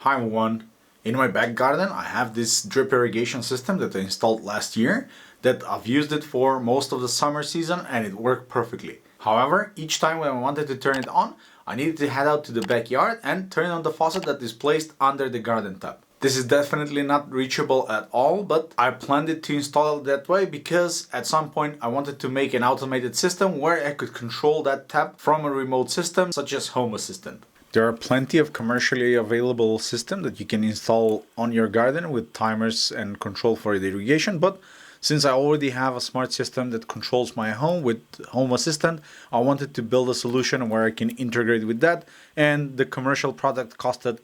Hi everyone. In my back garden I have this drip irrigation system that I installed last year that I've used it for most of the summer season and it worked perfectly. However, each time when I wanted to turn it on, I needed to head out to the backyard and turn on the faucet that is placed under the garden tub. This is definitely not reachable at all, but I planned it to install it that way because at some point I wanted to make an automated system where I could control that tap from a remote system such as Home Assistant. There are plenty of commercially available systems that you can install on your garden with timers and control for the irrigation, but since I already have a smart system that controls my home with Home Assistant, I wanted to build a solution where I can integrate with that, and the commercial product costed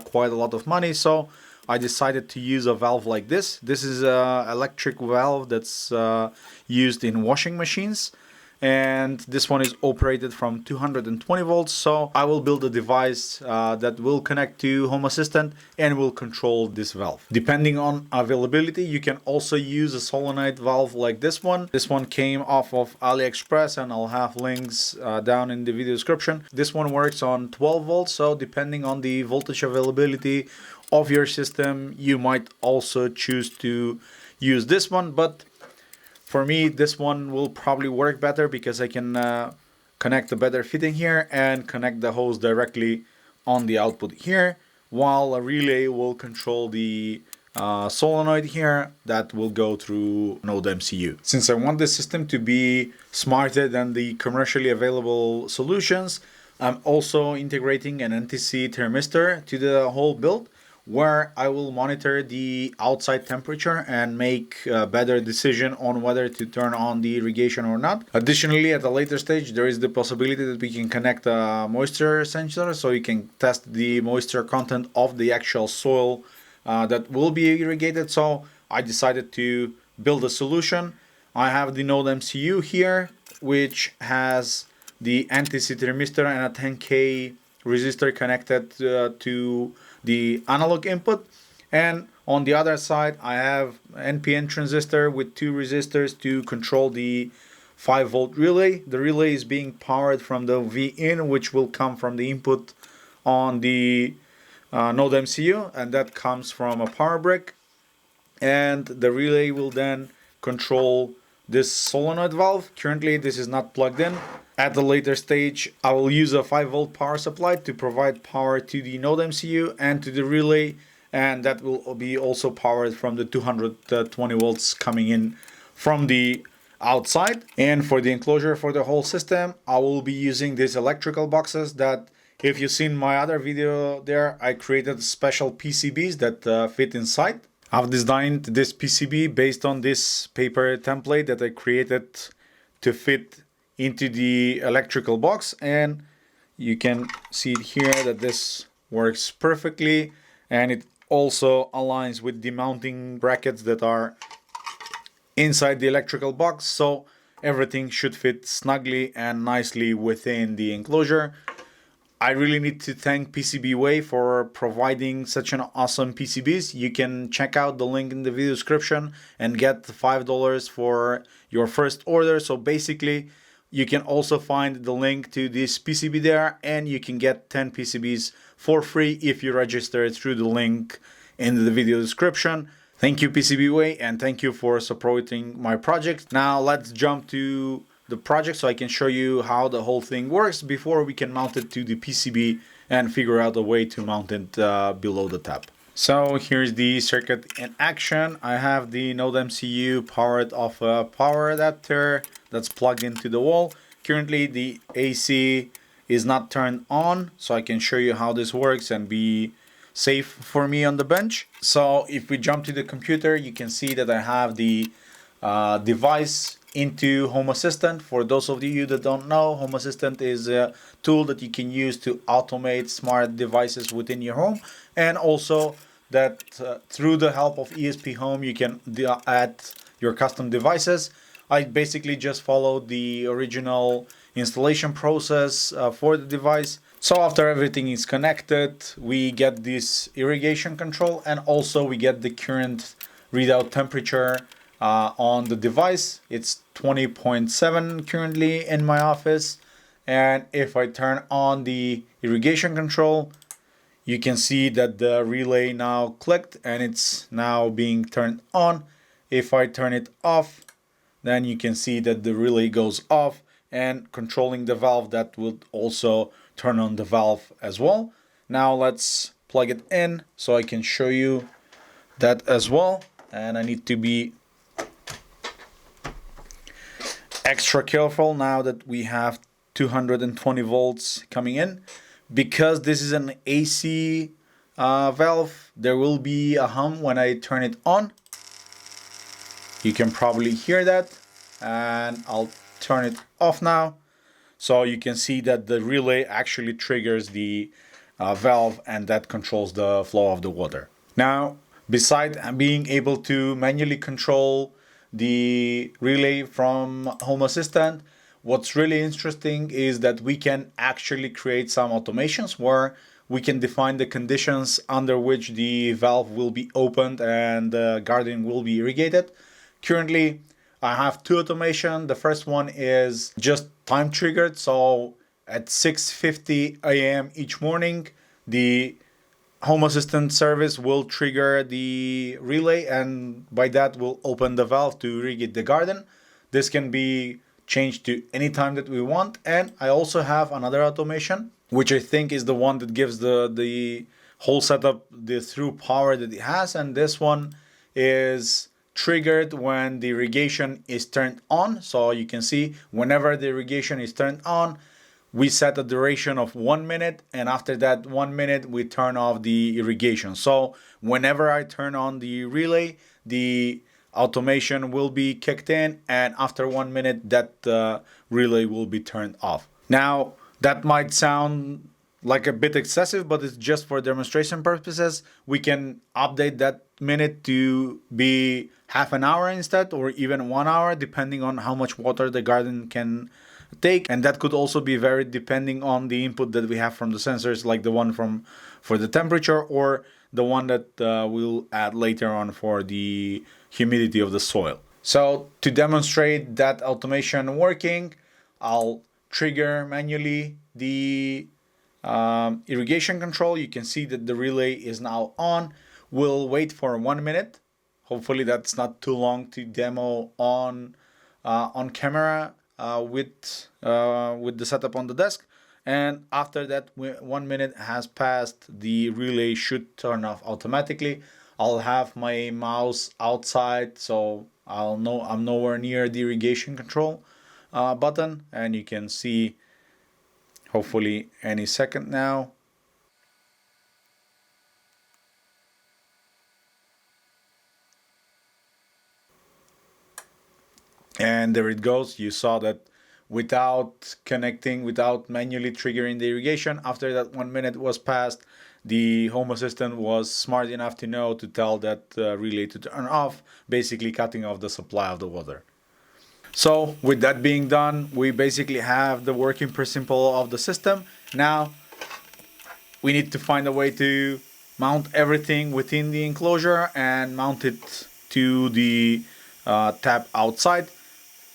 quite a lot of money, so I decided to use a valve like this. This is an electric valve that's used in washing machines. And this one is operated from 220 volts, so I will build a device that will connect to Home Assistant and will control this valve. Depending on availability, you can also use a solenoid valve like this one. This one came off of AliExpress and I'll have links down in the video description. This one works on 12 volts, so depending on the voltage availability of your system, you might also choose to use this one, but for me, this one will probably work better because I can connect a better fitting here and connect the hose directly on the output here, while a relay will control the solenoid here that will go through Node MCU. Since I want the system to be smarter than the commercially available solutions, I'm also integrating an NTC thermistor to the whole build, where I will monitor the outside temperature and make a better decision on whether to turn on the irrigation or not. Additionally, at a later stage, there is the possibility that we can connect a moisture sensor so you can test the moisture content of the actual soil that will be irrigated. So I decided to build a solution. I have the Node MCU here, which has the NTC thermistor and a 10K resistor connected to the analog input, and on the other side I have NPN transistor with two resistors to control the 5-volt relay. The relay is being powered from the V-in, which will come from the input on the Node MCU, and that comes from a power brick, and the relay will then control this solenoid valve. Currently this is not plugged in. At the later stage, I will use a 5-volt power supply to provide power to the Node MCU and to the relay, and that will be also powered from the 220 volts coming in from the outside. And for the enclosure for the whole system, I will be using these electrical boxes that, if you've seen my other video there, I created special PCBs that fit inside. I've designed this PCB based on this paper template that I created to fit into the electrical box, and you can see it here that this works perfectly, and it also aligns with the mounting brackets that are inside the electrical box, so everything should fit snugly and nicely within the enclosure. I really need to thank PCBWay for providing such an awesome PCBs. You can check out the link in the video description and get $5 for your first order. So basically, you can also find the link to this PCB there, and you can get 10 PCBs for free if you register through the link in the video description. Thank you, PCBWay, and thank you for supporting my project. Now let's jump to the project so I can show you how the whole thing works before we can mount it to the PCB and figure out a way to mount it below the tap. So here's the circuit in action. I have the Node MCU powered off a power adapter that's plugged into the wall. Currently the AC is not turned on, so I can show you how this works and be safe for me on the bench. So if we jump to the computer, you can see that I have the device into Home Assistant. For those of you that don't know, Home Assistant is a tool that you can use to automate smart devices within your home, and also that through the help of ESPHome you can add your custom devices. I basically just followed the original installation process for the device. So after everything is connected, we get this irrigation control, and also we get the current readout temperature on the device. It's 20.7 currently in my office, and if I turn on the irrigation control, you can see that the relay now clicked and it's now being turned on. If I turn it off, then you can see that the relay goes off, and controlling the valve, that would also turn on the valve as well. Now let's plug it in so I can show you that as well. And I need to be extra careful now that we have 220 volts coming in. Because this is an AC valve, there will be a hum when I turn it on. You can probably hear that, and I'll turn it off now. So you can see that the relay actually triggers the valve, and that controls the flow of the water. Now, besides being able to manually control the relay from Home Assistant, what's really interesting is that we can actually create some automations where we can define the conditions under which the valve will be opened and the garden will be irrigated. Currently, I have two automation. The first one is just time triggered. So at 6:50 a.m. each morning, the Home Assistant service will trigger the relay, and by that will open the valve to irrigate the garden. This can be changed to any time that we want. And I also have another automation, which I think is the one that gives the whole setup the through power that it has. And this one is triggered when the irrigation is turned on. So you can see whenever the irrigation is turned on, we set a duration of 1 minute, and after that 1 minute we turn off the irrigation. So whenever I turn on the relay, the automation will be kicked in, and after 1 minute that relay will be turned off. Now that might sound like a bit excessive, but it's just for demonstration purposes. We can update that minute to be half an hour instead, or even 1 hour, depending on how much water the garden can take. And that could also be varied depending on the input that we have from the sensors, like the one for the temperature, or the one that we'll add later on for the humidity of the soil. So to demonstrate that automation working, I'll trigger manually the irrigation control. You can see that the relay is now on. We'll wait for 1 minute. Hopefully that's not too long to demo on camera with the setup on the desk. And after that 1 minute has passed, the relay should turn off automatically. I'll have my mouse outside, so I'll know I'm nowhere near the irrigation control button, and you can see hopefully any second now. And there it goes. You saw that without connecting, without manually triggering the irrigation, after that 1 minute was passed, the Home Assistant was smart enough to know to tell that relay to turn off, basically cutting off the supply of the water. So with that being done, we basically have the working principle of the system. Now we need to find a way to mount everything within the enclosure and mount it to the tap outside.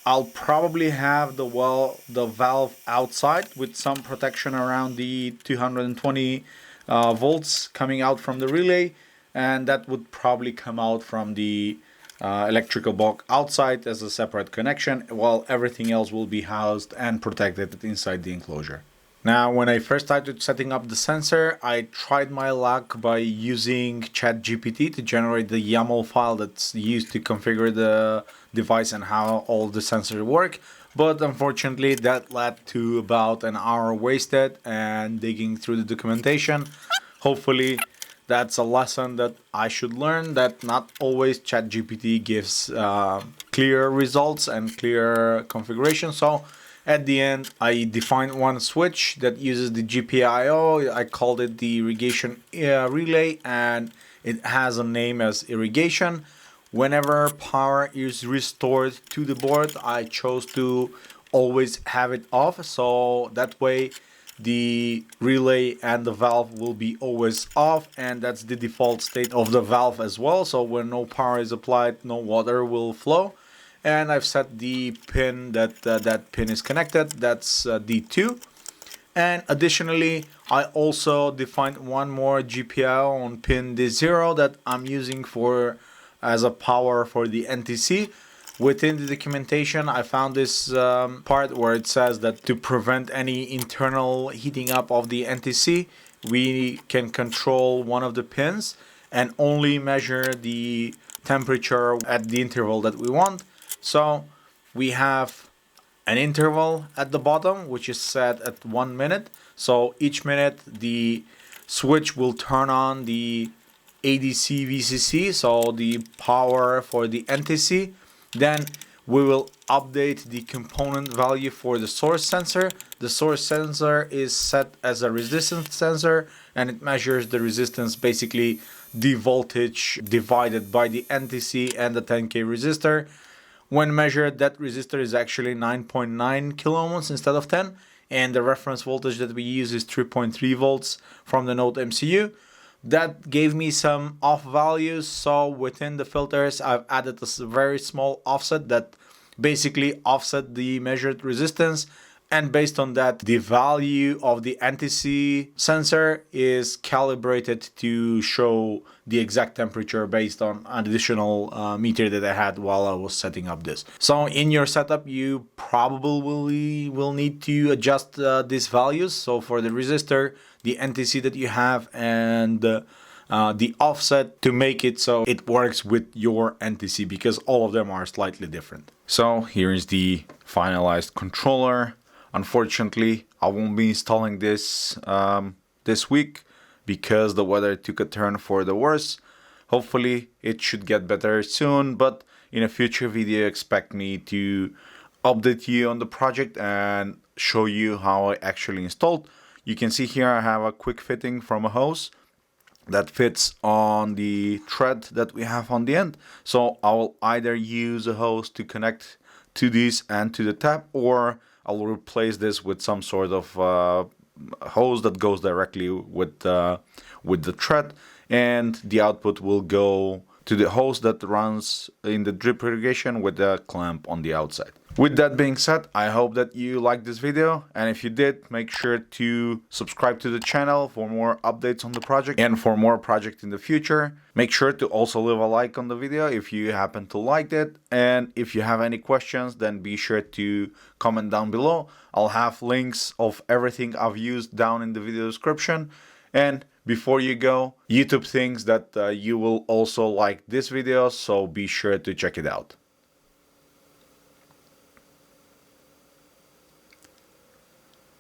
I'll probably have the valve outside with some protection around the 220 volts coming out from the relay, and that would probably come out from the electrical block outside as a separate connection, while everything else will be housed and protected inside the enclosure. Now, when I first started setting up the sensor, I tried my luck by using ChatGPT to generate the YAML file that's used to configure the device and how all the sensors work. But unfortunately, that led to about an hour wasted and digging through the documentation. Hopefully, that's a lesson that I should learn, that not always ChatGPT gives clear results and clear configuration. So at the end, I defined one switch that uses the GPIO. I called it the irrigation relay, and it has a name as irrigation. Whenever power is restored to the board, I chose to always have it off, so that way the relay and the valve will be always off, and that's the default state of the valve as well. So when no power is applied, no water will flow. And I've set the pin that that pin is connected. That's D2. And additionally, I also defined one more GPIO on pin D0 that I'm using for as a power for the NTC. Within the documentation, I found this part where it says that to prevent any internal heating up of the NTC, we can control one of the pins and only measure the temperature at the interval that we want. So we have an interval at the bottom which is set at 1 minute. So each minute the switch will turn on the ADC VCC, so the power for the NTC. Then we will update the component value for the source sensor. The source sensor is set as a resistance sensor and it measures the resistance, basically the voltage divided by the NTC and the 10K resistor. When measured, that resistor is actually 9.9 kilo ohms instead of 10, and the reference voltage that we use is 3.3 volts from the Node MCU. That gave me some off values, so within the filters I've added a very small offset that basically offset the measured resistance, and based on that the value of the NTC sensor is calibrated to show the exact temperature based on an additional meter that I had while I was setting up this. So in your setup you probably will need to adjust these values. So for the resistor, the NTC that you have, and the offset to make it so it works with your NTC, because all of them are slightly different. So here is the finalized controller. Unfortunately, I won't be installing this this week because the weather took a turn for the worse. Hopefully it should get better soon, but in a future video expect me to update you on the project and show you how I actually installed. You can see here I have a quick fitting from a hose that fits on the thread that we have on the end. So I will either use a hose to connect to this and to the tap, or I'll replace this with some sort of hose that goes directly with the thread, and the output will go to the hose that runs in the drip irrigation with the clamp on the outside. With that being said, I hope that you liked this video, and if you did, make sure to subscribe to the channel for more updates on the project and for more projects in the future. Make sure to also leave a like on the video if you happen to like it, and if you have any questions, then be sure to comment down below. I'll have links of everything I've used down in the video description. And before you go, YouTube thinks that you will also like this video, so be sure to check it out.